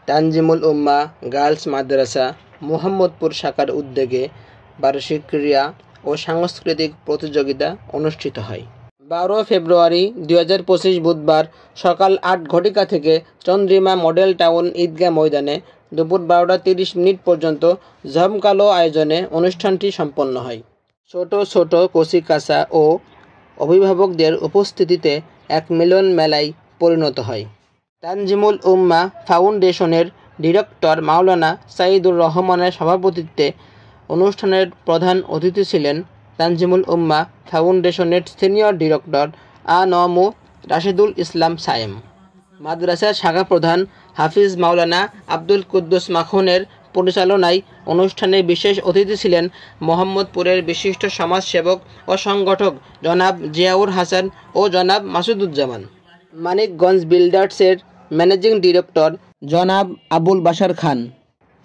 তানজিমুল উম্মাহ girls মাদ্রাসা মোহাম্মদপুর শাখার উদ্যোগে বার্ষিক ক্রীড়া ও সাংস্কৃতিক প্রতিযোগিতা অনুষ্ঠিত হয়। 12 ফেব্রুয়ারি 2025 বুধবার সকাল 8 থেকে চন্দ্রিমা মডেল টাউন ঈদগাহ ময়দানে দুপুর 12:30 পর্যন্ত জমকালো আয়োজনে অনুষ্ঠানটি সম্পন্ন হয়। ছোট ছোট কচিকাঁচা ও অভিভাবকদের উপস্থিতিতে এক মিলন মেলায় পরিণত হয়। তানজিমুল উম্মাহ ফাউন্ডেশনের ডিরেক্টর মাওলানা সাইদুর রহমানের সভাপতিত্বে অনুষ্ঠানের প্রধান অতিথি ছিলেন তানজিমুল উম্মাহ ফাউন্ডেশনের সিনিয়র ডিরেক্টর আ.ন.মু. রাশেদুল ইসলাম সায়েম। মাদ্রাসার শাখা প্রধান হাফিজ মাওলানা আব্দুল কুদ্দুস মাখনের পরিচালনায় অনুষ্ঠানে বিশেষ অতিথি ছিলেন মোহাম্মদপুরের বিশিষ্ট সমাজসেবক ও সংগঠক জনাব জিয়াউর হাসান ও জনাব মাসুদুজ্জামান। মানিকগঞ্জ বিল্ডার্সের ম্যানেজিং ডিরেক্টর জনাব আবুল বাশার খান।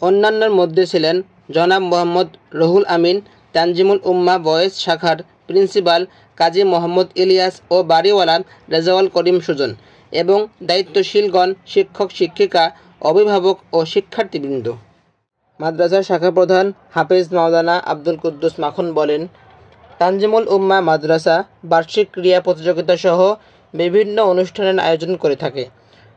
অন্যান্যের মধ্যে ছিলেন জনাব মোহাম্মদ রুহুল আমিন, তানজিমুল উম্মাহ বয়েজ শাখার প্রিন্সিপাল কাজী মোহাম্মদ ইলিয়াস ও বাড়িওয়ালা রেজাউল করিম সুজন এবং দায়িত্বশীলগণ, শিক্ষক শিক্ষিকা, অভিভাবক ও শিক্ষার্থীবৃন্দ। মাদ্রাসার শাখা প্রধান হাফেজ মাওলানা আব্দুল কুদ্দুস মাখন বলেন, তানজিমুল উম্মাহ মাদ্রাসা বার্ষিক ক্রীড়া প্রতিযোগিতা সহ বিভিন্ন অনুষ্ঠানের আয়োজন করে থাকে।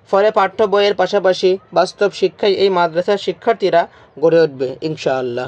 ফলে পাঠ্য বইয়ের পাশাপাশি বাস্তব শিক্ষায় এই মাদ্রাসার শিক্ষার্থীরা গড়ে উঠবে ইনশাআল্লাহ।